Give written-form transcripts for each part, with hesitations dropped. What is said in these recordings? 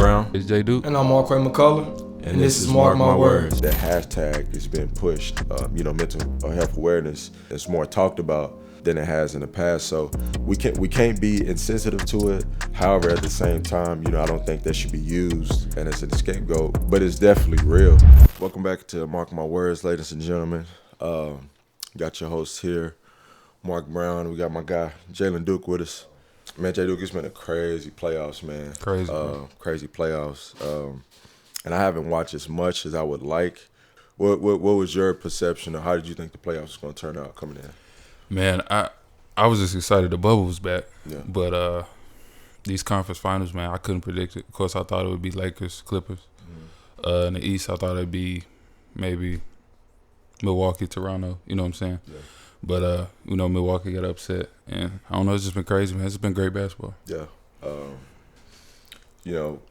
Brown. It's J. Duke. And I'm Mark McCullough. And this is Mark My Words. That hashtag has been pushed. Mental health awareness is more talked about than it has in the past. So we can't be insensitive to it. However, at the same time, I don't think that should be used and as a scapegoat, but it's definitely real. Welcome back to Mark My Words, ladies and gentlemen. Got your host here, Mark Brown. We got my guy, Jalen Duke, with us. Man, J. Duke, it's been a crazy playoffs, man. Crazy playoffs. And I haven't watched as much as I would like. What was your perception, or how did you think the playoffs was going to turn out coming in? Man, I was just excited the bubble was back. Yeah. But these conference finals, man, I couldn't predict it. Of course, I thought it would be Lakers, Clippers. In the East, I thought it'd be maybe Milwaukee, Toronto. You know what I'm saying? Yeah. But, Milwaukee got upset. And I don't know, it's just been crazy, man. It's been great basketball. Yeah.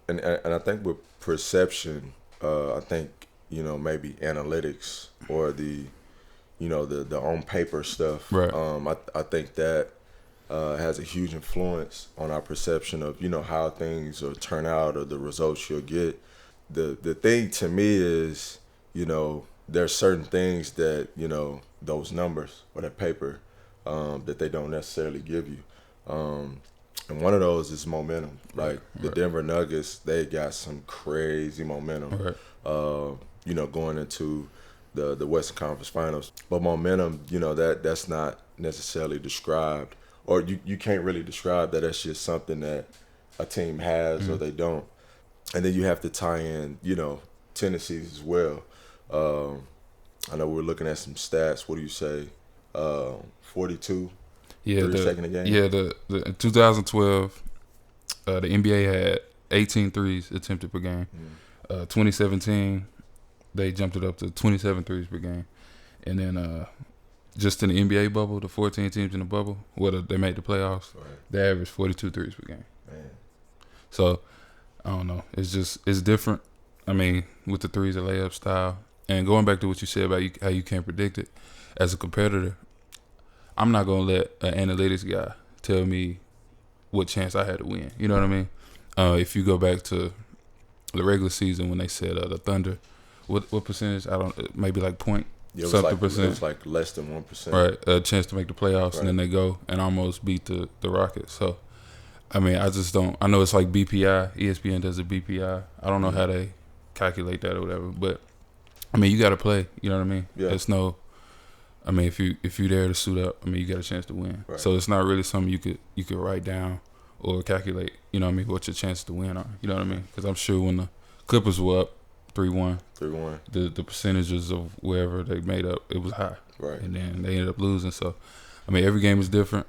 And I think with perception, I think, maybe analytics or the on paper stuff. Right. I think that has a huge influence on our perception of, how things will turn out or the results you'll get. The thing to me is, there's certain things that, those numbers or that paper that they don't necessarily give you. And one of those is momentum. Like the Denver Nuggets, they got some crazy momentum, going into the Western Conference Finals. But momentum, that's not necessarily described, or you can't really describe that. That's just something that a team has or they don't. And then you have to tie in, tendencies as well. I know we're looking at some stats. What do you say? 42 3-second a game? Yeah, in 2012, the NBA had 18 threes attempted per game. 2017, they jumped it up to 27 threes per game. And then just in the NBA bubble, the 14 teams in the bubble, whether they made the playoffs, they averaged 42 threes per game. Man. So, I don't know. It's different. I mean, with the threes, the layup style. And going back to what you said about how you can't predict it, as a competitor, I'm not going to let an analytics guy tell me what chance I had to win. You know what I mean? If you go back to the regular season when they said the Thunder, what percentage? Maybe like point something percent. It was like less than 1%. Right, a chance to make the playoffs, and then they go and almost beat the Rockets. So, I mean, I just don't. I know it's like BPI. ESPN does a BPI. I don't know how they calculate that or whatever, but I mean, you got to play. You know what I mean? Yeah. It's no. I mean, if you're there to suit up, I mean, you got a chance to win. Right. So it's not really something you could write down or calculate. You know what I mean? What your chances to win are. You know what I mean? Because I'm sure when the Clippers were up 3-1, the percentages of wherever they made up, it was high. Right. And then they ended up losing. So, I mean, every game is different,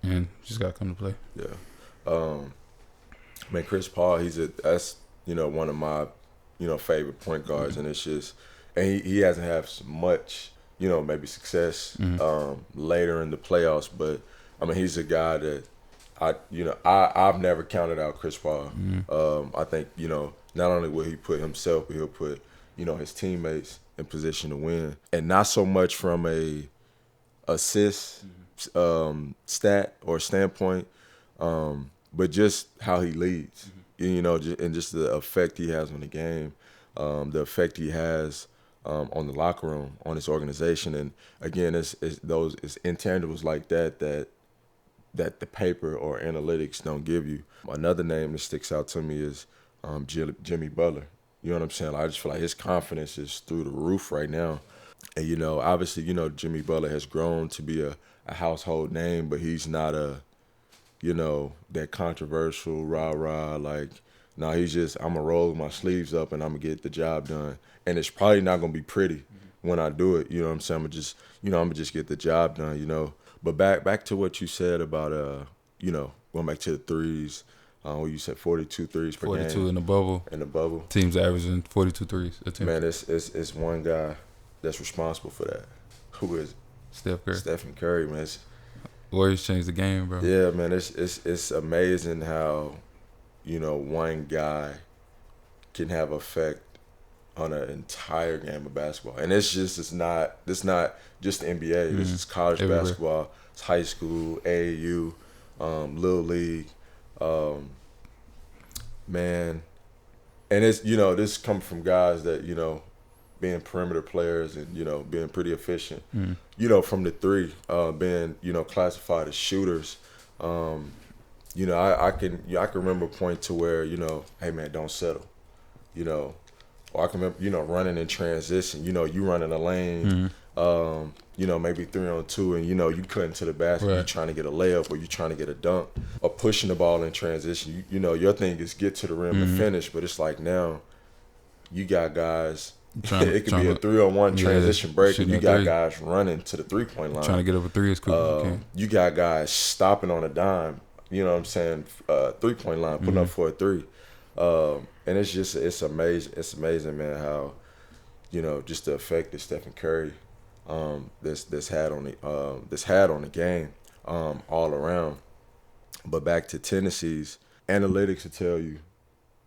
and you just got to come to play. Yeah. Man, Chris Paul, that's one of my favorite point guards, and it's just, and he hasn't had much maybe success later in the playoffs, but I mean, he's a guy that I've never counted out Chris Paul. I think not only will he put himself, but he'll put his teammates in position to win, and not so much from a assist stat or standpoint, but just how he leads, and just the effect he has on the game, the effect he has on the locker room, on his organization. And again, it's intangibles like that the paper or analytics don't give you. Another name that sticks out to me is Jimmy Butler. You know what I'm saying? I just feel like his confidence is through the roof right now. And, obviously, Jimmy Butler has grown to be a household name, but he's not that controversial rah-rah, like, no, he's just, I'm going to roll my sleeves up and I'm going to get the job done. And it's probably not going to be pretty when I do it. You know what I'm saying? I'm going to just get the job done, But back to what you said about, going back to the threes. You said 42 threes per game. 42 in the bubble. Teams averaging 42 threes. Man, it's one guy that's responsible for that. Who is it? Steph Curry, man. Warriors changed the game, bro. Yeah, man. It's amazing how, one guy can have effect on an entire game of basketball. And it's not just the NBA. This is college basketball. It's high school, AAU, Little League. Man, And it's, this comes from guys that, being perimeter players and, being pretty efficient, from the three, being, classified as shooters. I can remember a point to where, hey man, don't settle, or I can remember, running in transition, you running a lane, maybe 3-on-2 and, you cutting to the basket, you trying to get a layup or you trying to get a dunk or pushing the ball in transition. Your thing is get to the rim and finish, but it's like now you got guys, it could be a 3-on-1 transition break and you got guys running to the 3-point line. Trying to get over three as quick as you can. You got guys stopping on a dime, 3-point line, putting up for a three. And it's amazing. It's amazing, man, how, just the effect that Steph Curry this had on the game all around. But back to Tennessee's analytics will tell you,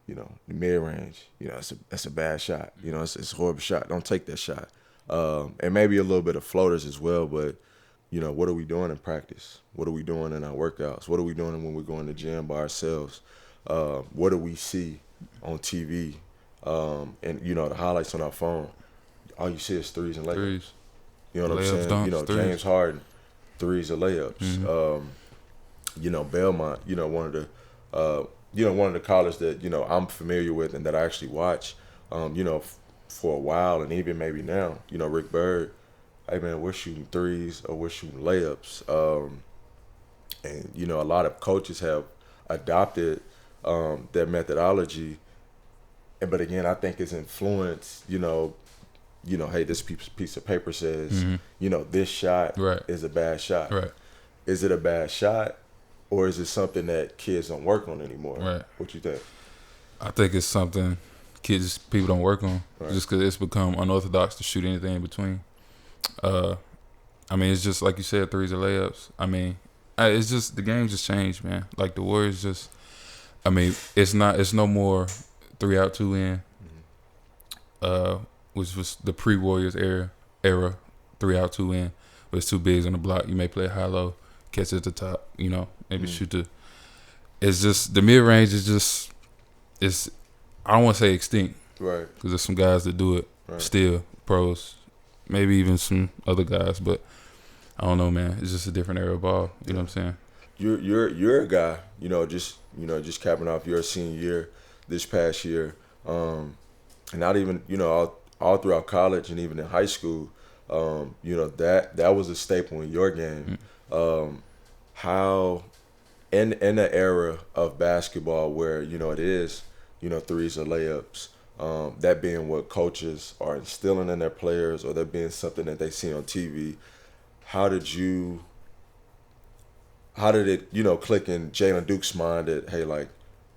the mid range, that's a bad shot. It's a horrible shot. Don't take that shot. And maybe a little bit of floaters as well, but what are we doing in practice? What are we doing in our workouts? What are we doing when we go in the gym by ourselves? What do we see on TV? And, the highlights on our phone, all you see is threes and layups. Threes. You know what I'm saying? Dunks, James Harden, threes and layups. Belmont, one of the colleges that, I'm familiar with and that I actually watch, for a while and even maybe now, Rick Bird, hey man, we're shooting threes or we're shooting layups. And, a lot of coaches have adopted their methodology. But again, I think it's influenced, hey, this piece of paper says, this shot is a bad shot. Right. Is it a bad shot or is it something that kids don't work on anymore? Right. What you think? I think it's something people don't work on just because it's become unorthodox to shoot anything in between. It's just like you said, threes or layups. It's just the game just changed, man. Like the Warriors just, it's no more 3 out, 2 in, which was the pre-Warriors era, 3 out, 2 in. But it's 2 bigs on the block. You may play high-low, catch it at the top, maybe shoot the. It's just the mid range is just I don't want to say extinct, right? Because there's some guys that do it still, pros, maybe even some other guys, but I don't know, man. It's just a different era of ball. You know what I'm saying? You're a guy, just capping off your senior year this past year, and not even all throughout college and even in high school, that was a staple in your game. How in the era of basketball where it is threes or layups, that being what coaches are instilling in their players or that being something that they see on TV, how did it click in Jalen Duke's mind that, hey, like,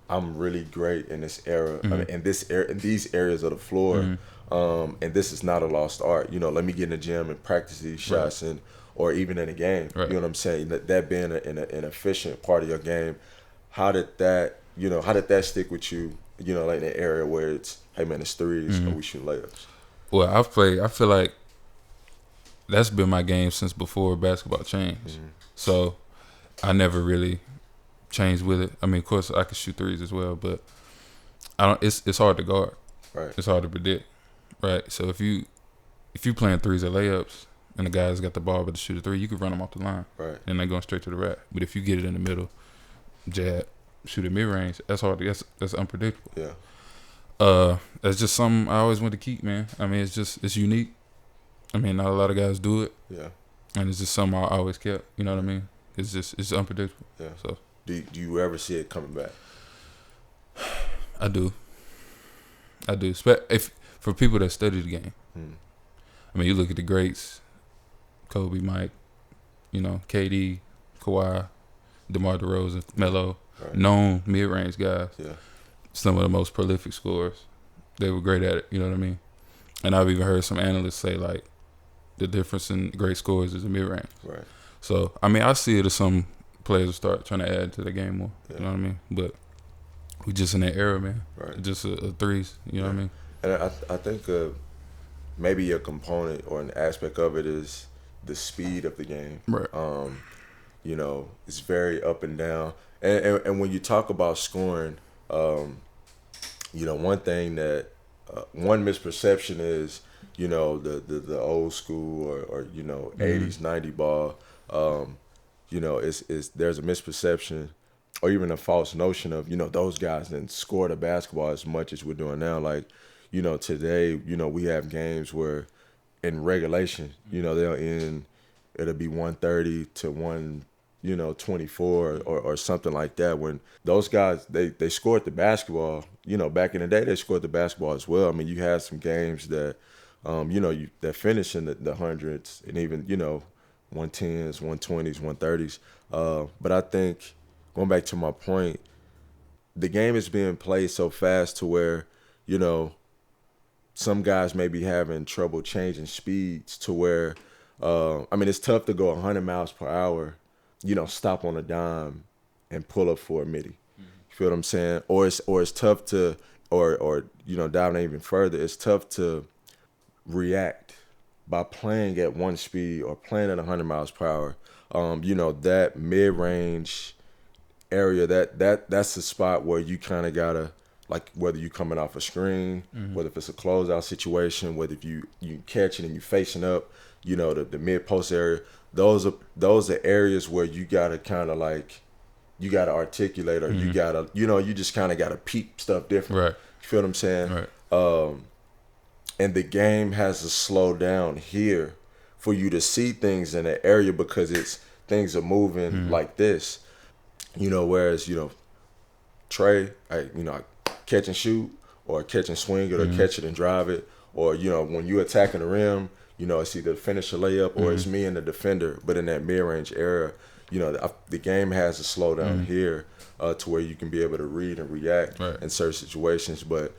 I'm really great in this era, in these areas of the floor, and this is not a lost art. Let me get in the gym and practice these shots, or even in a game. Right. You know what I'm saying? That being an efficient part of your game, how did that stick with you? Like in an area where it's, hey man, it's threes or we shoot layups. Well, I feel like that's been my game since before basketball changed. So I never really changed with it. Of course I could shoot threes as well, but it's hard to guard. Right. It's hard to predict. Right. So if you playing threes or layups and the guy's got the ball but to shoot a three, you can run them off the line. Right. And they're going straight to the rack. But if you get it in the middle, jab, shoot at mid range, that's hard. That's unpredictable. Yeah. That's just something I always want to keep, man. It's unique. Not a lot of guys do it. Yeah. And it's just something I always kept. You know what I mean? It's unpredictable. Yeah. So do you ever see it coming back? I do. If for people that study the game. You look at the greats, Kobe, Mike, KD, Kawhi, DeMar DeRozan, Melo, known mid-range guys. Yeah. Some of the most prolific scorers. They were great at it, you know what I mean? And I've even heard some analysts say, like, the difference in great scores is the mid-range. Right. So, I see it as some players will start trying to add to the game more, you know what I mean? But we just in that era, man. Right. Just a threes, you know what I mean? And I think maybe a component or an aspect of it is the speed of the game. Right. It's very up and down. And when you talk about scoring, one thing that one misperception is, the old school or 80s, 90 ball. Is there's a misperception or even a false notion of, those guys didn't score the basketball as much as we're doing now. Like, today, we have games where in regulation, it'll be 130 to 124 or something like that. When those guys, they scored the basketball, back in the day, they scored the basketball as well. I mean, you had some games that, that finish in the hundreds and even, 110s, 120s, 130s. But I think, going back to my point, the game is being played so fast to where, some guys may be having trouble changing speeds to where, it's tough to go 100 miles per hour, stop on a dime and pull up for a midi. You feel what I'm saying? Or it's tough to, or diving even further, it's tough to react by playing at one speed or playing at 100 miles per hour. That mid-range area, that's the spot where you kind of gotta, like, whether you coming off a screen, whether if it's a closeout situation, whether if you catch it and you facing up, the mid post area, those are areas where you gotta kind of like, you gotta articulate, or you gotta, you just kind of gotta peep stuff different. Right. You feel what I'm saying? Right. And the game has to slow down here for you to see things in that area because things are moving like this. Whereas, Trey, I catch and shoot, or catch and swing it, or catch it and drive it, or, when you attacking the rim, it's either finish a layup or it's me and the defender. But in that mid-range area, the game has to slow down here to where you can be able to read and react in certain situations. But,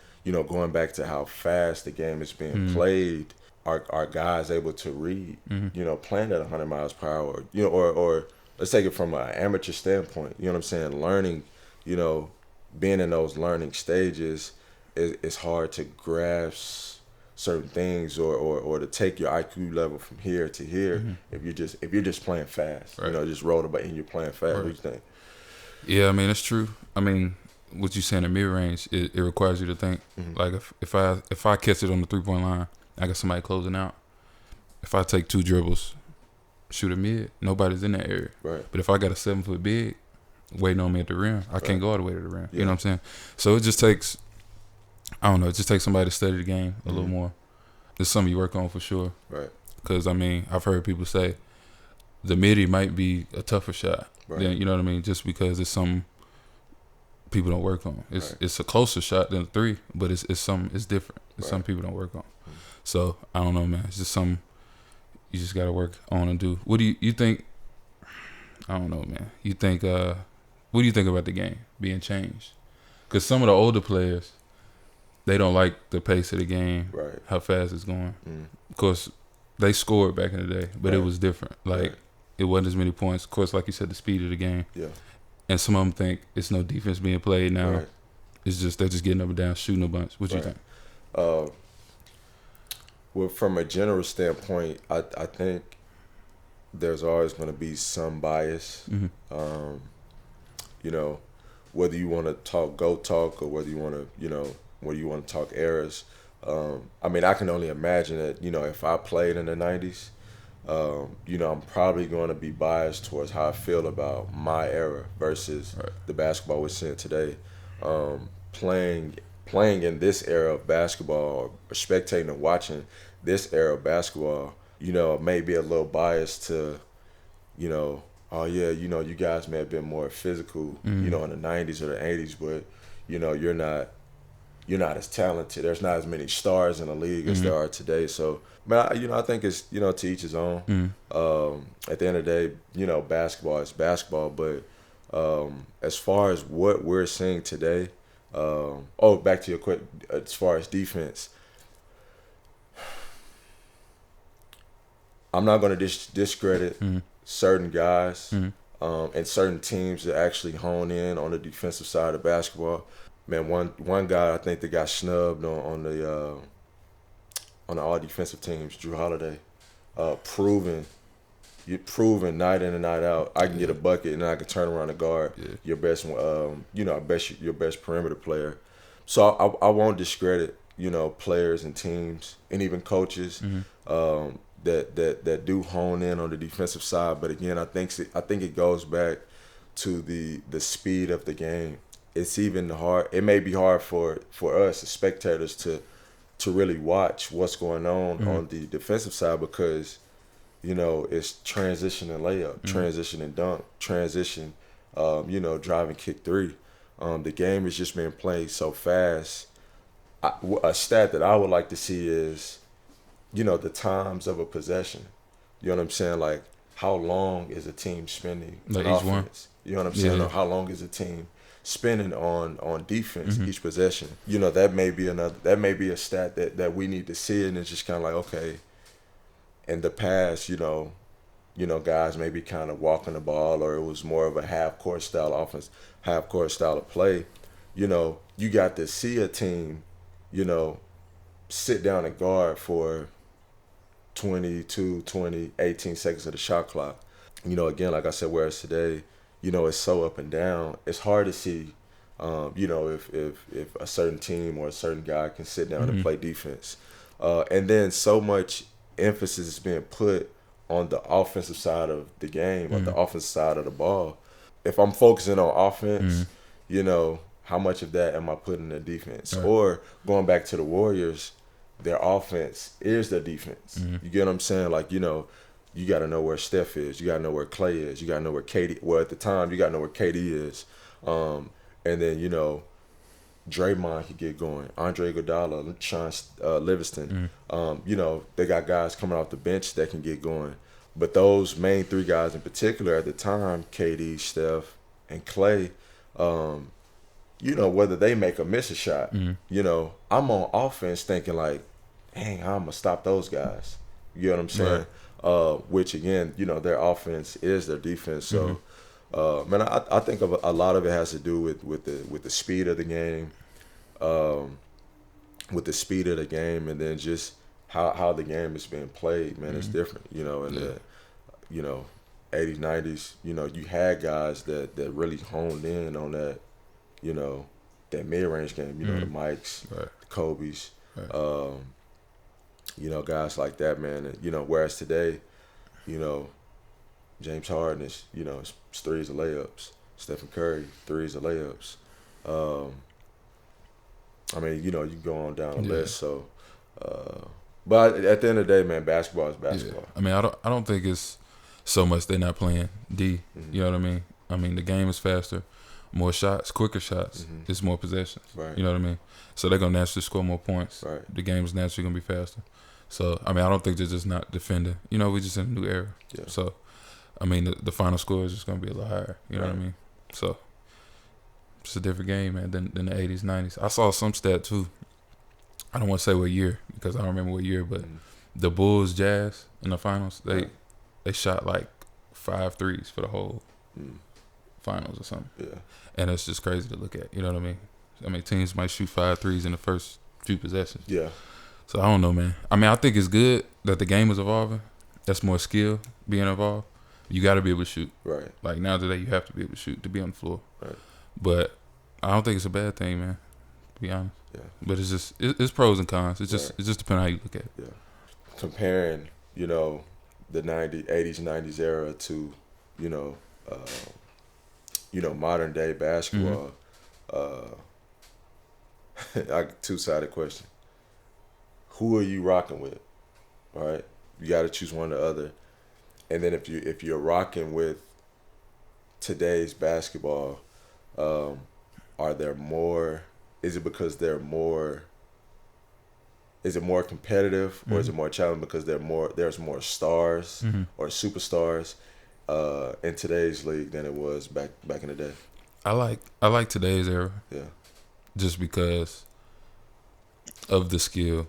going back to how fast the game is being played, are guys able to read, playing at 100 miles per hour, or let's take it from an amateur standpoint, you know what I'm saying? Learning, being in those learning stages, it's hard to grasp certain things or to take your IQ level from here to here if you're just playing fast, just roll the ball and you're playing fast. What do you think? Yeah, it's true. What you saying in mid range, it requires you to think. Like if I catch it on the 3-point line, I got somebody closing out. If I take 2 dribbles, shoot a mid, nobody's in that area. Right. But if I got a 7-foot big waiting on me at the rim, I can't go all the way to the rim. Yeah. You know what I'm saying? So it just takes, it just takes somebody to study the game a little more. It's something you work on for sure. Right. Because, I've heard people say the midi might be a tougher shot. Right. Than, you know what I mean? Just because it's something people don't work on. It's a closer shot than a 3, but it's different. It's something people don't work on. So, I don't know, man. It's just something you just got to work on and do. What do you think? I don't know, man. What do you think about the game being changed? Because some of the older players, they don't like the pace of the game, how fast it's going. Of course, they scored back in the day, but it was different. Like, it wasn't as many points. Of course, like you said, the speed of the game. Yeah. And some of them think it's no defense being played now. Right. It's just they're just getting up and down, shooting a bunch. What you think? Well, from a general standpoint, I think there's always going to be some bias. Whether you want to talk GOAT talk or whether you want to, talk errors. I can only imagine that, if I played in the 90s, I'm probably going to be biased towards how I feel about my era versus the basketball we're seeing today. Playing in this era of basketball, or spectating and watching this era of basketball, may be a little biased to, you guys may have been more physical, in the 90s or the 80s, but, you're not as talented. There's not as many stars in the league as there are today. So, but I think it's, to each his own. At the end of the day, basketball is basketball. But as far as what we're seeing today, back to your question, as far as defense, I'm not going to discredit certain guys and certain teams that actually hone in on the defensive side of basketball. Man, one guy I think that got snubbed on the all defensive teams, Drew Holiday, proven night in and night out. I can get a bucket and I can turn around and guard your best, your best perimeter player. So I won't discredit, players and teams and even coaches that do hone in on the defensive side. But again, I think it goes back to the speed of the game. It's even hard. It may be hard for us as spectators to really watch what's going on the defensive side because, it's transition and layup, transition and dunk, transition, drive and kick three. The game is just being played so fast. A stat that I would like to see is, the times of a possession. You know what I'm saying? Like, how long is a team spending like on each offense? one. You know what I'm saying? Yeah. Or how long is a team spending on defense each possession? That may be a stat that we need to see, and it's just kind of like, okay, in the past, guys maybe kind of walking the ball, or it was more of a half-court style offense, half-court style of play. You got to see a team, sit down and guard for 22, 20, 18 seconds of the shot clock. Again, like I said, whereas today, it's so up and down, it's hard to see, if a certain team or a certain guy can sit down and play defense. And then so much emphasis is being put on the offensive side of the game, on the offensive side of the ball. If I'm focusing on offense, how much of that am I putting in defense? Right. Or going back to the Warriors, their offense is their defense. You get what I'm saying? Like, you got to know where Steph is. You got to know where Clay is. You got to know where KD. Well, at the time, you got to know where KD is. And then, Draymond could get going. Andre Iguodala, Sean Livingston. They got guys coming off the bench that can get going. But those main three guys in particular at the time, KD, Steph, and Clay, whether they make or miss a shot, I'm on offense thinking like, dang, I'm going to stop those guys. You know what I'm saying? Right. Which, again, their offense is their defense. So, man, I think a lot of it has to do with the speed of the game, and then just how the game is being played, man. It's different, in the 80s, 90s, you had guys that really honed in on that, that mid-range game, the Mikes, right. the Kobe's, right. Guys like that, man. And, whereas today, James Harden is, it's threes and layups. Steph Curry, threes and layups. You can go on down the list. So, but at the end of the day, man, basketball is basketball. Yeah. I don't think it's so much they're not playing D. You know what I mean? The game is faster, more shots, quicker shots. It's more possessions. Right. You know what I mean? So they're gonna naturally score more points. Right. The game is naturally gonna be faster. So I don't think they're just not defending. We're just in a new era. Yeah. So the final score is just gonna be a little higher. You know what I mean? So it's a different game, man, than the 80s, 90s. I saw some stat too. I don't want to say what year because I don't remember what year, but the Bulls Jazz in the finals, they shot like 5 threes for the whole finals or something. Yeah. And it's just crazy to look at. You know what I mean? Teams might shoot 5 threes in the first few possessions. Yeah. So I don't know, man. I think it's good that the game is evolving. That's more skill being involved. You got to be able to shoot. Right. Like now today, you have to be able to shoot to be on the floor. Right. But I don't think it's a bad thing, man. To be honest. Yeah. But it's just it's pros and cons. It just depends on how you look at it. Yeah. Comparing, the 80s, 90s era to, modern day basketball. Two-sided question. Who are you rocking with? All right, you got to choose one or the other. And then if you're rocking with today's basketball, are there more? Is it because they're more? Is it more competitive, or is it more challenging because there's more stars or superstars in today's league than it was back in the day? I like today's era. Yeah. Just because of the skill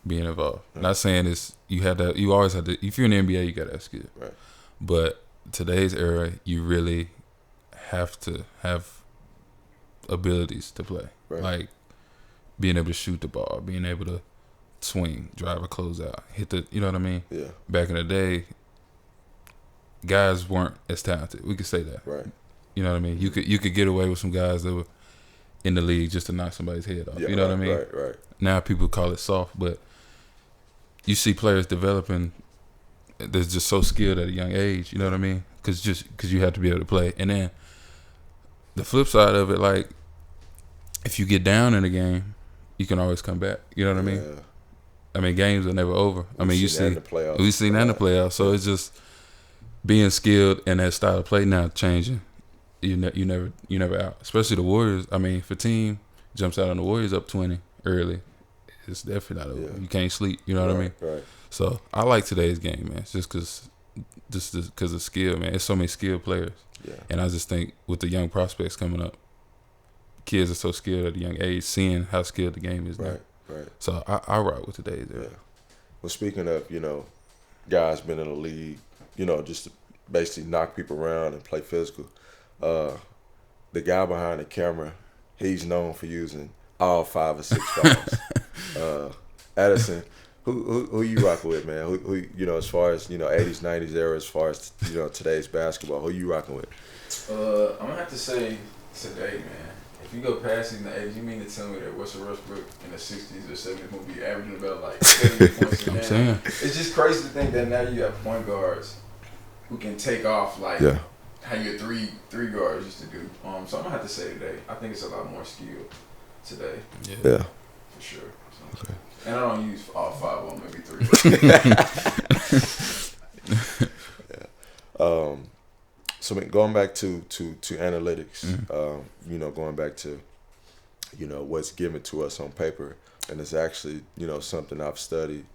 being involved. Right. Not saying you always have to. If you're in the NBA, you got that skill. Right. But today's era, you really have to have abilities to play. Right. Like being able to shoot the ball, being able to swing, drive a closeout, hit the. You know what I mean? Yeah. Back in the day, guys weren't as talented. We could say that. Right. You know what I mean? You could get away with some guys that were in the league just to knock somebody's head off. Yeah, you know what I mean? Right. Now people call it soft, but you see players developing that's just so skilled at a young age. You know what I mean? Because you have to be able to play. And then the flip side of it, like if you get down in a game, you can always come back. You know what I mean? Yeah. I mean, games are never over. I mean, we've seen that in the playoffs. So it's just being skilled and that style of play now changing. You never out. Especially the Warriors. I mean, if a team jumps out on the Warriors up 20 early, it's definitely not over. You can't sleep. You know what I mean? Right. So I like today's game, man. It's just because of skill, man. There's so many skilled players. Yeah. And I just think with the young prospects coming up, kids are so skilled at a young age, seeing how skilled the game is now. Right. So I rock with today's era. Yeah. Well, speaking of, guys been in the league, just to basically knock people around and play physical. The guy behind the camera, he's known for using all 5 or 6 fouls. Addison, who you rocking with, man? Who as far as 80s, 90s era, as far as today's basketball, who you rocking with? I'm gonna have to say today, man. If you go past in the 80s, you mean to tell me that Russell Westbrook in the 60s or 70s will be averaging about like 70 points a game? I'm saying. It's just crazy to think that now you have point guards who can take off like how your three guards used to do. So I'm gonna have to say today, I think it's a lot more skill today. Yeah. For sure. So, okay. And I don't use all 5 of them, maybe 3. So going back to analytics, going back to, what's given to us on paper, and it's actually, something I've studied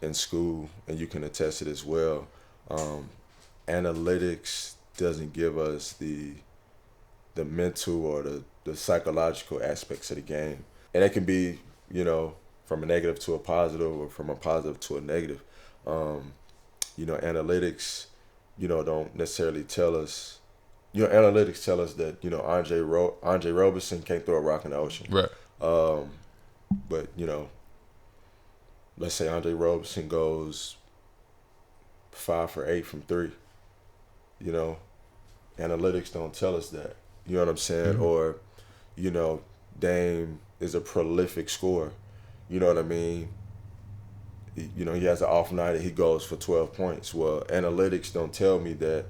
in school, and you can attest it as well. Analytics doesn't give us the mental or the psychological aspects of the game. And it can be, from a negative to a positive or from a positive to a negative. Analytics, don't necessarily tell us. Analytics tell us that Andre Roberson can't throw a rock in the ocean. Right. But let's say Andre Roberson goes 5 for 8 from 3. Analytics don't tell us that. You know what I'm saying? Mm-hmm. Or, Dame is a prolific scorer. You know what I mean? He has an off night and he goes for 12 points. Well, analytics don't tell me that,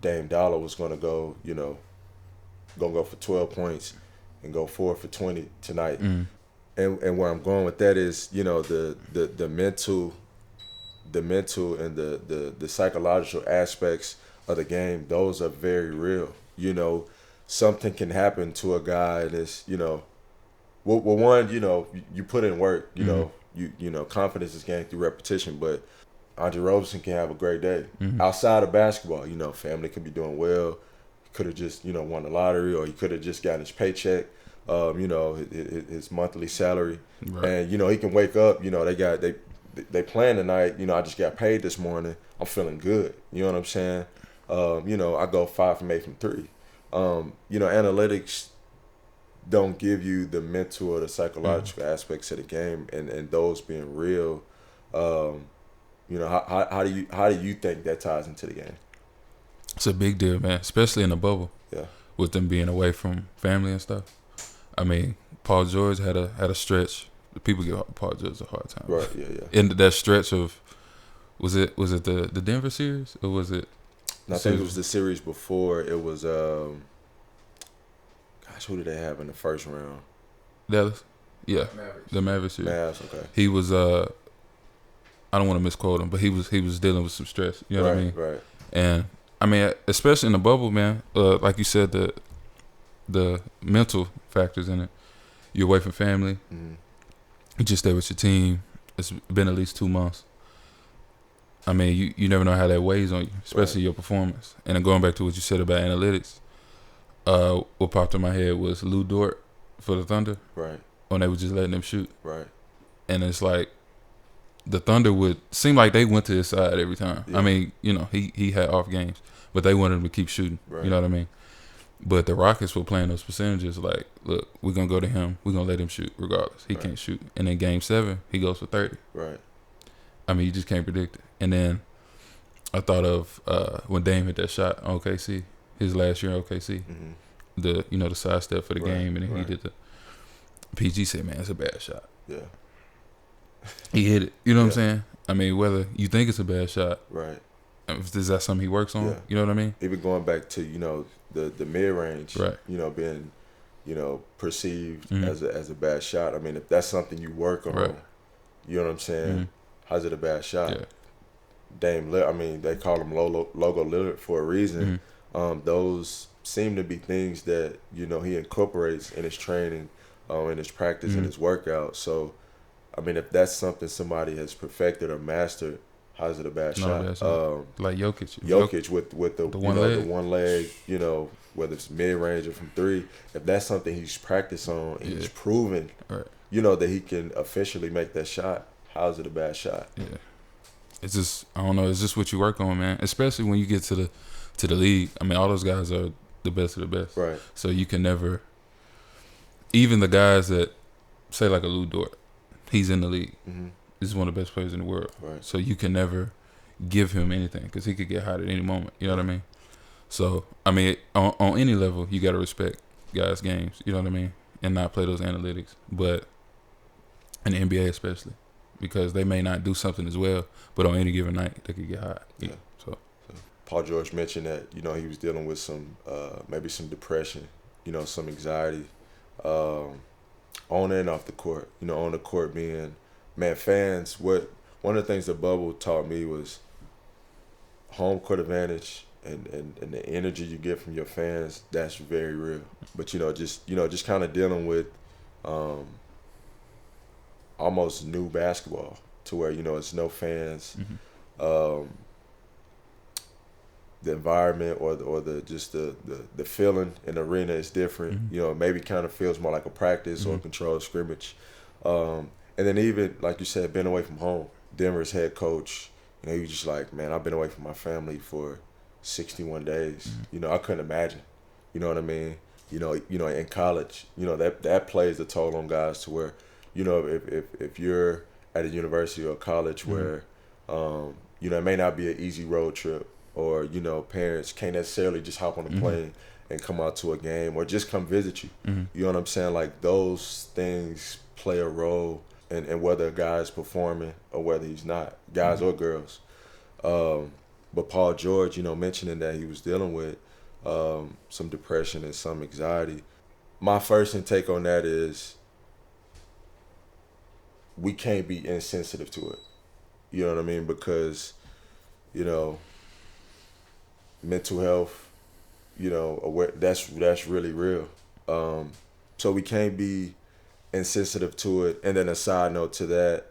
Dame Dollar was going to go, gonna go for 12 points and go 4 for 20 tonight. Mm. And where I'm going with that is, the mental and the psychological aspects of the game, those are very real. Something can happen to a guy that's, one, you put in work, confidence is gained through repetition, but Andre Roberson can have a great day. Mm-hmm. Outside of basketball, family could be doing well. He could have just, won the lottery, or he could have just gotten his paycheck, his monthly salary. Right. And, he can wake up, they playing tonight, I just got paid this morning. I'm feeling good. You know what I'm saying? I go 5 from 8 from 3. Analytics don't give you the mental or the psychological aspects of the game, and those being real. How do you think that ties into the game? It's a big deal, man, especially in the bubble. Yeah, with them being away from family and stuff. I mean, Paul George had a stretch. People give Paul George a hard time. Right. Yeah. In that stretch of, was it the Denver series, or was it? I think it was the series before. It was who did they have in the first round? Dallas. Yeah, Mavericks. The Mavericks series. Mavs, okay. He was I don't want to misquote him, but he was dealing with some stress. You know what I mean? Right. And I mean, especially in the bubble, man. Like you said, the mental factors in it. You're away from family. Mm-hmm. You just stay with your team. It's been at least 2 months. I mean, you never know how that weighs on you, especially your performance. And then going back to what you said about analytics, what popped in my head was Lou Dort for the Thunder. Right. When they were just letting them shoot. Right. And it's like the Thunder would seem like they went to his side every time. Yeah. I mean, he had off games, but they wanted him to keep shooting. Right. You know what I mean? But the Rockets were playing those percentages like, look, we're going to go to him. We're going to let him shoot regardless. He can't shoot. And in Game 7, he goes for 30. Right. I mean, you just can't predict it. And then I thought of when Dame hit that shot on OKC, his last year in OKC. Mm-hmm. the side step for the game, and then he right. did the. PG said, "Man, it's a bad shot." Yeah. He hit it. You know what I'm Yeah. saying? I mean, whether you think it's a bad shot, Right. is that something he works on? Yeah. You know what I mean? Even going back to the mid range, Right. Being perceived Mhm. as a bad shot. I mean, if that's something you work on, Right. you know what I'm saying? Mhm. How's it a bad shot? Yeah. Dame Lillard, I mean, they call him Logo Lillard for a reason. Mhm. Those seem to be things that he incorporates in his training, in his practice, in Mhm. his workout. So, I mean, if that's something somebody has perfected or mastered, how's it a bad Not a shot? bad shot. Like Jokic. Jokic with the one leg. the one leg, whether it's mid range or from three, if that's something he's practiced on and he's proven, Right. that he can officially make that shot, how's it a bad shot? Yeah. It's just, I don't know. It's just what you work on, man. Especially when you get to the league. I mean, all those guys are the best of the best. Right. So you can never, even the guys that say like a Lou Dort, he's in the league. Mm-hmm. He's one of the best players in the world. Right. So you can never give him anything because he could get hot at any moment. You know what I mean? So I mean, on any level, you got to respect guys' games. You know what I mean? And not play those analytics. But in the NBA especially, because they may not do something as well, but on any given night they could get hot. Yeah. So Paul George mentioned that he was dealing with some maybe some depression, some anxiety, on and off the court. On the court being, man, fans. One of the things the bubble taught me was home court advantage and the energy you get from your fans. That's very real. But just kind of dealing with almost new basketball to where it's no fans. mm-hmm. The environment or the feeling in the arena is different. Mm-hmm. Maybe kind of feels more like a practice or a controlled scrimmage. And then even like you said, being away from home, Denver's head coach, you're just like, man, I've been away from my family for 61 days. Mm-hmm. I couldn't imagine. You know what I mean? In college, that plays a toll on guys to where, if you're at a university or college where, it may not be an easy road trip, or parents can't necessarily just hop on a plane and come out to a game or just come visit you. You know what I'm saying? Like, those things play a role in whether a guy's performing or whether he's not, guys or girls. But Paul George, mentioning that he was dealing with some depression and some anxiety. My first intake on that is we can't be insensitive to it. You know what I mean? Because, mental health, that's really real. So we can't be insensitive to it. And then a side note to that,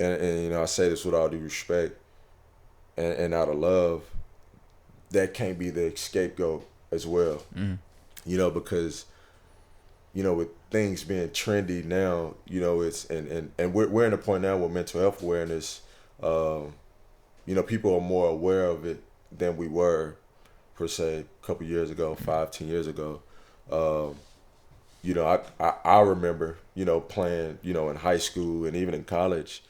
and I say this with all due respect and out of love, that can't be the scapegoat as well. Because with things being trendy now, it's and we're in a point now with mental health awareness. People are more aware of it than we were, per se, a couple years ago, 5-10 years ago. I remember, playing, in high school and even in college.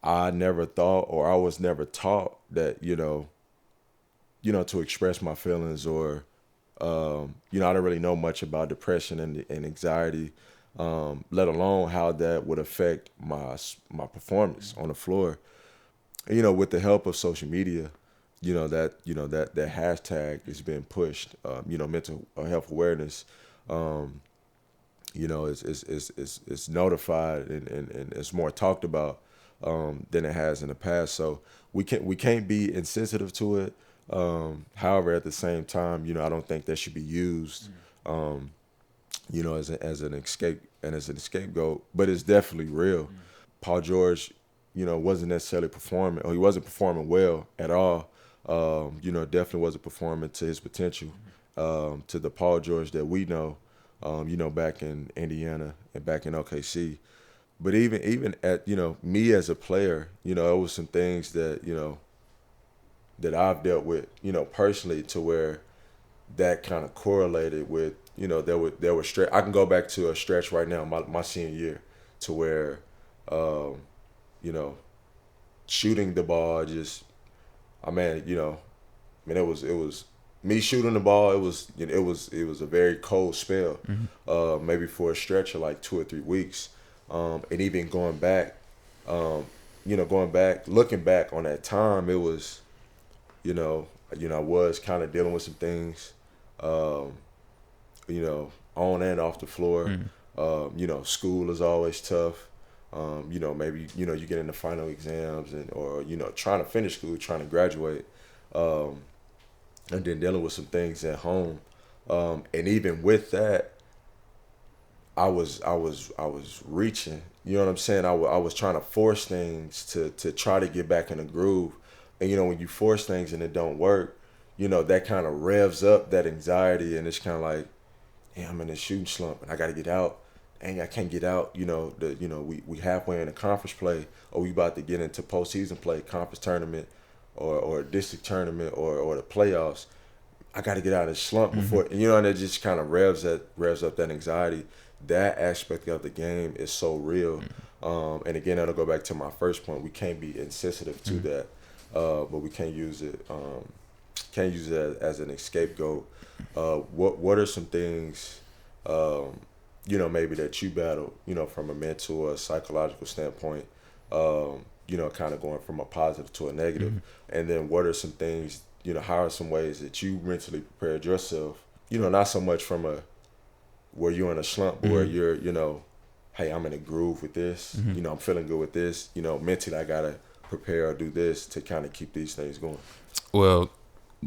I never thought, or I was never taught that, to express my feelings, or, I didn't really know much about depression and anxiety, let alone how that would affect my performance on the floor. With the help of social media, that hashtag is being pushed. Mental health awareness, it's notified and it's more talked about than it has in the past. So we can't be insensitive to it. However, at the same time, I don't think that should be used, as an escape and as an scapegoat. But it's definitely real. Paul George, wasn't necessarily performing, or he wasn't performing well at all. Definitely wasn't performing to his potential, to the Paul George that we know, back in Indiana and back in OKC. But even at, me as a player, it was some things that, that I've dealt with, personally, to where that kind of correlated with, there were stretch. I can go back to a stretch right now, my senior year, to where, shooting the ball just, it was me shooting the ball, it was a very cold spell, maybe for a stretch of like 2 or 3 weeks, and even going back, looking back on that time, it was, I was kind of dealing with some things, on and off the floor. School is always tough. Maybe you get into final exams or trying to finish school, trying to graduate. And then dealing with some things at home, and even with that, I was reaching. You know what I'm saying? I was trying to force things to try to get back in the groove, and when you force things and it don't work, that kind of revs up that anxiety, and it's kind of like, yeah, I'm in a shooting slump and I got to get out. Dang, I can't get out. We halfway in a conference play, or we about to get into postseason play, conference tournament, or a district tournament, or the playoffs. I got to get out of this slump before, and it just kind of revs up that anxiety. That aspect of the game is so real. And again, that'll go back to my first point. We can't be insensitive to that, but we can't use it. Can't use it as an scapegoat. What are some things, maybe that you battle, from a mental or psychological standpoint, kind of going from a positive to a negative. And then what are some things, how are some ways that you mentally prepared yourself, not so much from where you're in a slump, but where you're, hey, I'm in a groove with this, I'm feeling good with this, mentally I got to prepare or do this to kind of keep these things going. Well,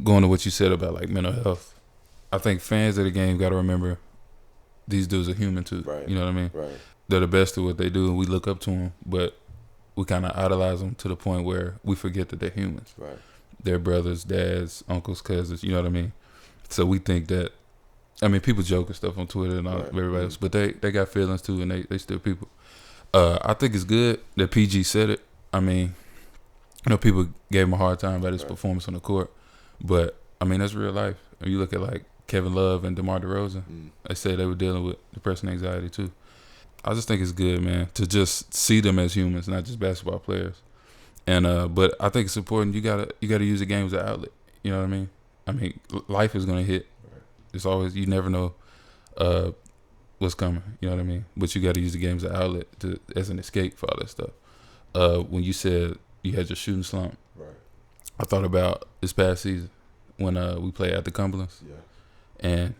going to what you said about like mental health, I think fans of the game got to remember these dudes are human too. Right. You know what I mean? Right. They're the best at what they do, and we look up to them, but we kind of idolize them to the point where we forget that they're humans. Right. They're brothers, dads, uncles, cousins. You know what I mean? So we think that. I mean, people joke and stuff on Twitter and all everybody else, but they got feelings too, and they still people. I think it's good that PG said it. I mean, people gave him a hard time about his performance on the court, but I mean that's real life. If you look at like Kevin Love and DeMar DeRozan, they say they were dealing with depression, and anxiety too. I just think it's good, man, to just see them as humans, not just basketball players. And but I think it's important. You gotta use the game as an outlet. You know what I mean? I mean, life is gonna hit. It's always, you never know what's coming. You know what I mean? But you gotta use the game as an outlet as an escape for all that stuff. When you said you had your shooting slump, I thought about this past season when we played at the Cumberlands. And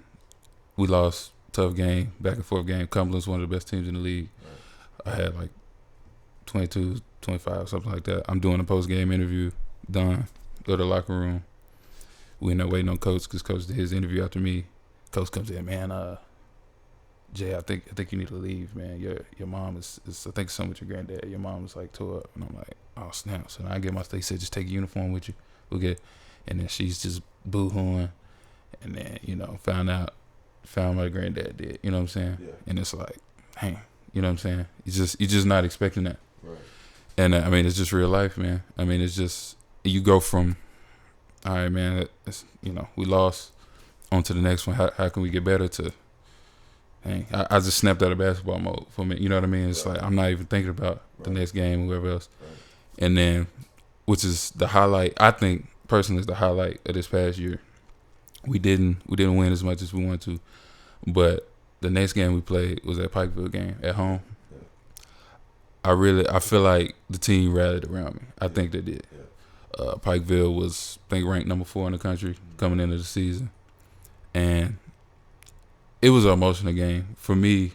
we lost, tough game, back and forth game. Cumberland's one of the best teams in the league. I had like 22, 25, something like that. I'm doing a post-game interview, done, go to the locker room. We end up waiting on Coach because Coach did his interview after me. Coach comes in, man, Jay, I think you need to leave, man. Your mom is I think something with your granddad. Your mom is like tore up. And I'm like, oh, snap. So then I get my, they said, just take a uniform with you. We'll get, and then she's just boo-hooing. And then, found my granddad did. You know what I'm saying? Yeah. And it's like, hey, you know what I'm saying? You're just not expecting that. Right. And I mean, it's just real life, man. I mean, it's just, you go from, all right, man, we lost, on to the next one. How can we get better to, hey, I just snapped out of basketball mode for me. You know what I mean? It's like, I'm not even thinking about the next game, whoever else. Right. And then, which is the highlight, I think, personally, is the highlight of this past year. We didn't win as much as we wanted to, but the next game we played was at Pikeville game at home. I feel like the team rallied around me. I think they did. Pikeville was, I think, ranked number 4 in the country coming into the season, and it was an emotional game for me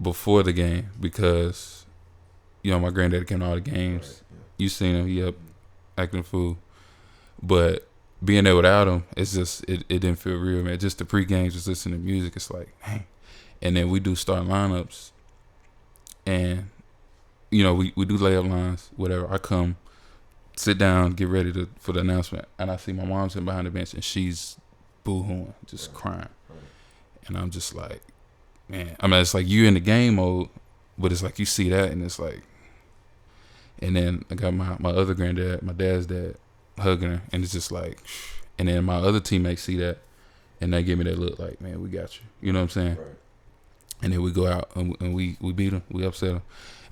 before the game because, my granddad came to all the games. Right. You seen him, he up acting a fool, but being there without him, it's just, it didn't feel real, man. Just the pre-games, just listening to music, it's like, hey. And then we do start lineups, and, we do layup lines, whatever. I come, sit down, get ready for the announcement, and I see my mom sitting behind the bench, and she's boo-hooing, just crying. And I'm just like, man. I mean, it's like you in the game mode, but it's like you see that, and it's like, and then I got my other granddad, my dad's dad, hugging her, and it's just like, and then my other teammates see that, and they give me that look like, man, we got you. You know what I'm saying? Right. And then we go out and we beat them, we upset them,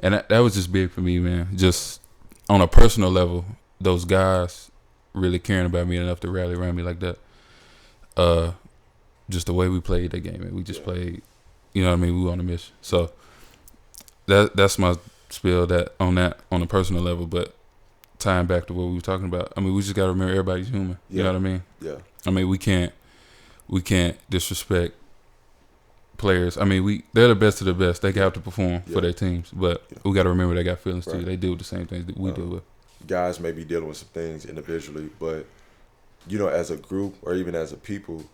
and that was just big for me, man. Just on a personal level, those guys really caring about me enough to rally around me like that. just the way we played that game. And we just played, you know what I mean? We were on a mission. So that's my spiel on a personal level. But tying back to what we were talking about, I mean, we just got to remember everybody's human. You know what I mean? Yeah. I mean, we can't disrespect players. I mean, they're the best of the best. They have to perform for their teams. But we got to remember they got feelings too. They deal with the same things that we deal with. Guys may be dealing with some things individually, but, you know, as a group or even as a people,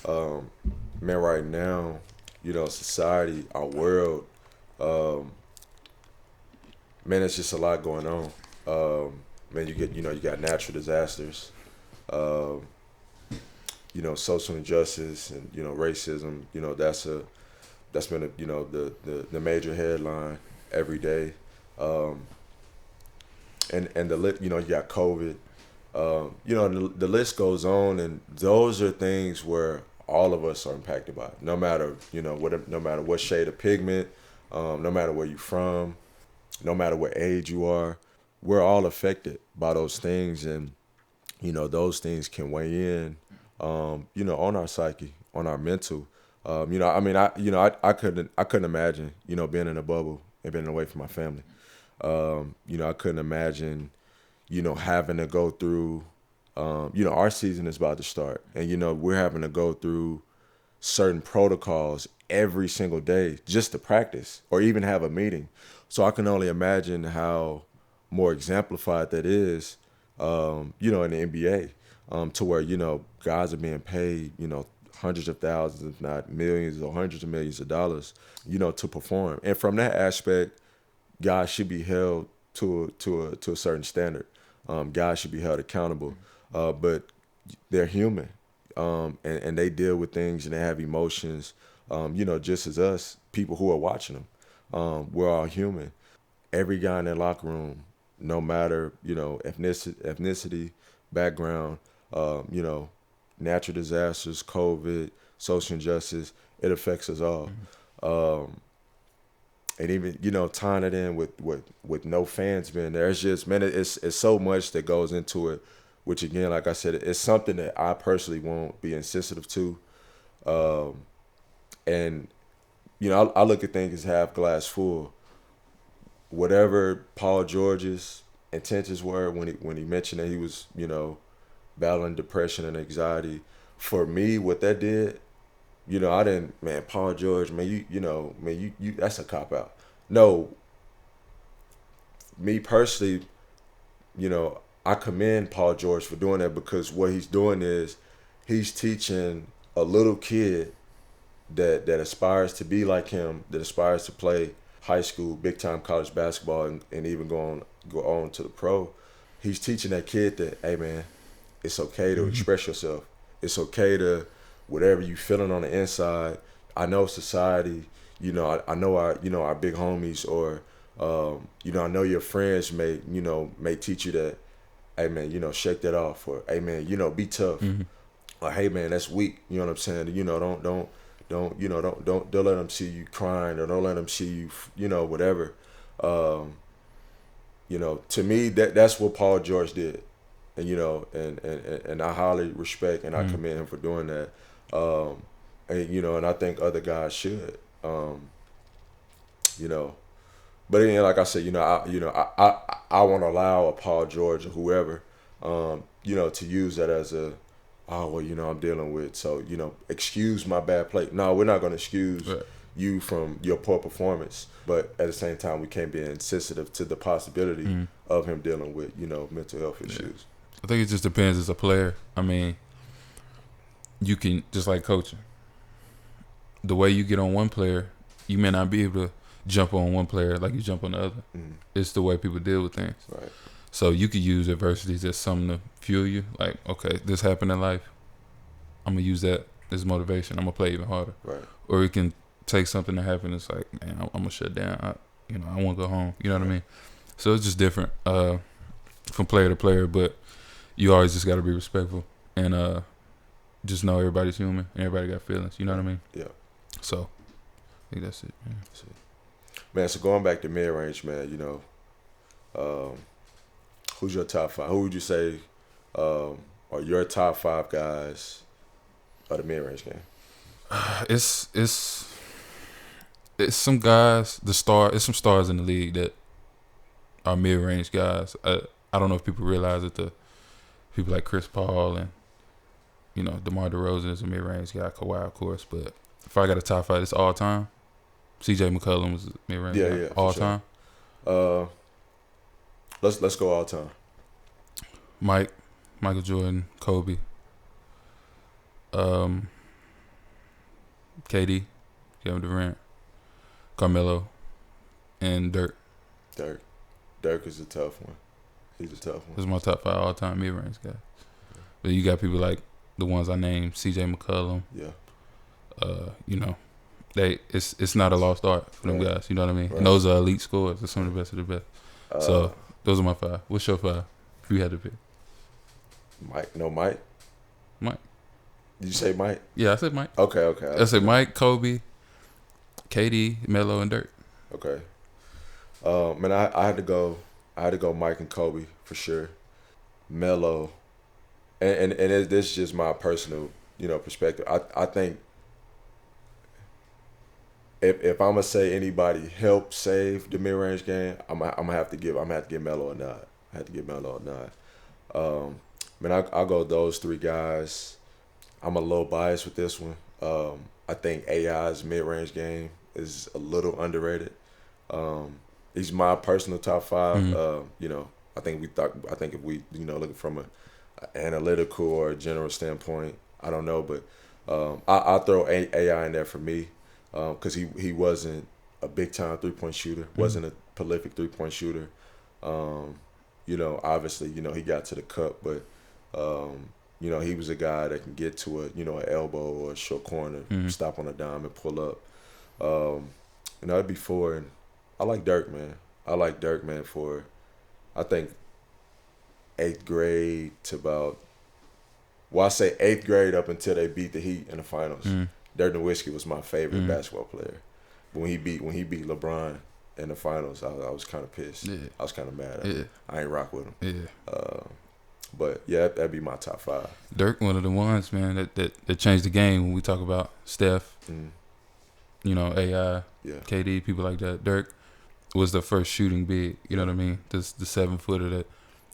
man, right now, you know, society, our world, man, it's just a lot going on. Man, you got natural disasters, you know, social injustice and, you know, racism. You know, that's been the major headline every day. And you know, you got COVID. You know, the list goes on, and those are things where all of us are impacted by it. No matter, you know, no matter what shade of pigment, no matter where you're from, no matter what age you are, we're all affected by those things, and you know, those things can weigh in, you know, on our psyche, on our mental. You know, I mean, I couldn't imagine, you know, being in a bubble and being away from my family. You know, I couldn't imagine, you know, having to go through, you know, our season is about to start, and you know, we're having to go through certain protocols every single day just to practice or even have a meeting. So I can only imagine how more exemplified that is, you know, in the NBA, to where, you know, guys are being paid, you know, hundreds of thousands, if not millions or hundreds of millions of dollars, you know, to perform. And from that aspect, guys should be held to a certain standard. Guys should be held accountable, but they're human, and they deal with things and they have emotions, you know, just as us, people who are watching them. We're all human. Every guy in that locker room, no matter, you know, ethnicity, background, you know, natural disasters, COVID, social injustice, it affects us all. And even, you know, tying it in with no fans being there, it's just, man, it's so much that goes into it, which again, like I said, it's something that I personally won't be insensitive to. And, you know, I look at things as half glass full. Whatever Paul George's intentions were when he mentioned that he was, you know, battling depression and anxiety, for me, what that did, you know, I didn't, man, Paul George, man, you that's a cop-out. No, me personally, you know, I commend Paul George for doing that, because what he's doing is he's teaching a little kid that aspires to be like him, that aspires to play high school, big-time college basketball, and even go on to the pro. He's teaching that kid that, hey, man, it's okay to express yourself. It's okay to, whatever you feeling on the inside. I know society, you know, I know our big homies, or you know, I know your friends may teach you that, hey man, you know, shake that off, or hey man, you know, be tough, or hey man, that's weak. You know what I'm saying? You know, don't let them see you crying, or don't let them see you, you know, whatever. You know, to me, that's what Paul George did. And you know, and I highly respect and I commend him for doing that. And you know, and I think other guys should. You know, but again, like I said, you know, I want to allow a Paul George or whoever, you know, to use that as a, oh well, you know, I'm dealing with, so you know, excuse my bad play. No, we're not going to excuse you from your poor performance, but at the same time, we can't be insensitive to the possibility of him dealing with, you know, mental health issues. I think it just depends as a player. I mean, you can, just like coaching, the way you get on one player, you may not be able to jump on one player like you jump on the other. It's the way people deal with things. Right. So you could use adversities as something to fuel you. Like, okay, this happened in life. I'm going to use that as motivation. I'm going to play even harder. Right. Or you can take something that happened. It's like, man, I'm going to shut down. I want to go home. You know what I mean? So it's just different from player to player. But you always just got to be respectful. And just know everybody's human. And everybody got feelings. You know what I mean? Yeah. So I think that's it. Man. That's it. Man, so going back to mid-range, man, you know, who's your top five? Who would you say are your top five guys of the mid-range game? It's some guys. It's some stars in the league that are mid-range guys. I don't know if people realize that the people like Chris Paul and DeMar DeRozan is a mid-range guy. Kawhi, of course, but if I got a top 5, it's all time. C.J. McCollum was a mid-range guy. Yeah, all sure. time. Let's go all time. Michael Jordan, Kobe, KD, Kevin Durant, Carmelo, and Dirk. Dirk is a tough one. He's a tough one. This is my top 5 all-time mid-range guys. But you got people like the ones I named, C.J. McCollum. Yeah. It's not a lost art for them guys. You know what I mean? Right. And those are elite scores. They're some of the best of the best. So those are my 5. What's your 5? If you had to pick. Mike. Mike. Did you say Mike? Yeah, I said Mike. Okay. I said Mike, Kobe, KD, Melo, and Dirk. Okay. Man, I had to go Mike and Kobe for sure. Melo, and this is just my personal perspective. I think if I'm gonna say anybody helped save the mid range game, I'm gonna have to give Melo a nod. I have to give Melo a nod. Man, I'll go those 3 guys. I'm a little biased with this one. I think AI's mid range game is a little underrated. He's my personal top 5. Mm-hmm. I think if we looking from an analytical or a general standpoint, I don't know, but I'll throw AI in there for me because he wasn't a big time 3-point shooter, wasn't a prolific 3-point shooter. Obviously, he got to the cup, but he was a guy that can get to an elbow or a short corner, stop on a dime and pull up. That'd be 4. And I like Dirk, man. For I think 8th grade to about, I say 8th grade up until they beat the Heat in the finals. Dirk Nowitzki was my favorite basketball player. When he beat LeBron in the finals, I was kind of pissed. Yeah. I was kind of mad at him. I ain't rock with him. Yeah. But yeah, that'd be my top 5. Dirk, one of the ones, man, that changed the game when we talk about Steph, AI, KD, people like that. Dirk was the first shooting big, you know what I mean? The 7-footer that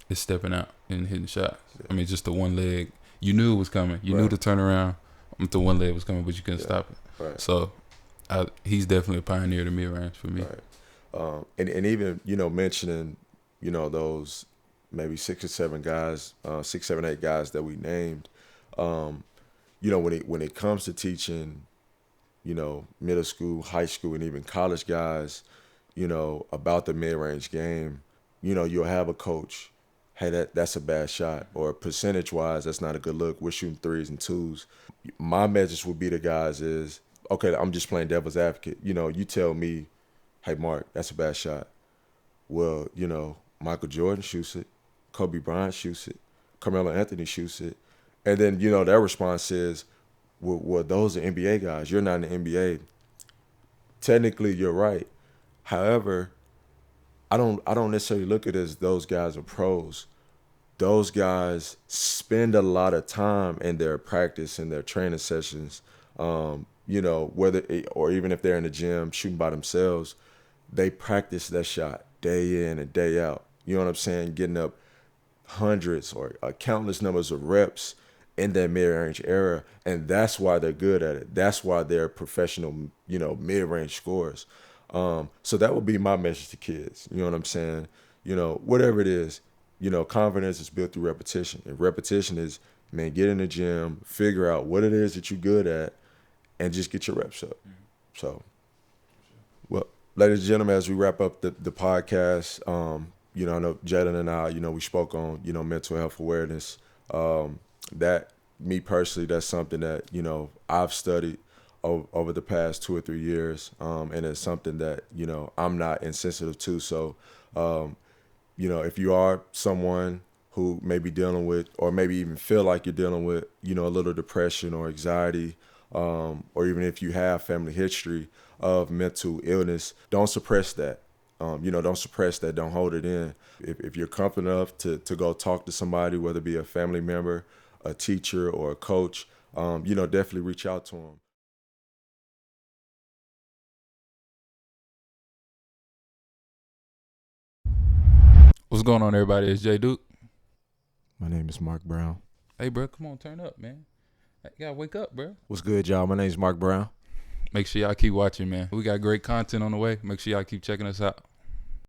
is stepping out and hitting shots. Yeah. I mean, just the one leg. You knew it was coming. You knew the turnaround. The one leg was coming, but you couldn't stop it. Right. So he's definitely a pioneer of the mid-range for me. Right. And even, mentioning, those maybe 6 or 7 guys, 6, 7, 8 guys that we named, when it comes to teaching, middle school, high school, and even college guys, about the mid-range game, you'll have a coach, hey, that's a bad shot, or percentage-wise, that's not a good look. We're shooting 3s and 2s. My message would be to guys is, okay, I'm just playing devil's advocate. You tell me, hey, Mark, that's a bad shot. Well, Michael Jordan shoots it. Kobe Bryant shoots it. Carmelo Anthony shoots it. And then, their response is, well, those are NBA guys. You're not in the NBA. Technically, you're right. However, I don't necessarily look at it as those guys are pros. Those guys spend a lot of time in their practice and their training sessions, whether or even if they're in the gym shooting by themselves, they practice that shot day in and day out. You know what I'm saying? Getting up hundreds or countless numbers of reps in that mid-range era, and that's why they're good at it. That's why they're professional, mid-range scorers. So that would be my message to kids. You know what I'm saying? Whatever it is, confidence is built through repetition. And repetition is, man, get in the gym, figure out what it is that you're good at, and just get your reps up. So, well, ladies and gentlemen, as we wrap up the podcast, I know Jalen and I, we spoke on, mental health awareness. That, me personally, that's something that, I've studied over the past 2 or 3 years, and it's something that, I'm not insensitive to. So, if you are someone who may be dealing with, or maybe even feel like you're dealing with, a little depression or anxiety, or even if you have family history of mental illness, don't suppress that. Don't suppress that. Don't hold it in. If you're comfortable enough to go talk to somebody, whether it be a family member, a teacher, or a coach, definitely reach out to him. What's going on, everybody? It's Jay Duke. My name is Mark Brown. Hey, bro, come on, turn up, man. You gotta wake up, bro. What's good, y'all? My name is Mark Brown. Make sure y'all keep watching, man. We got great content on the way. Make sure y'all keep checking us out.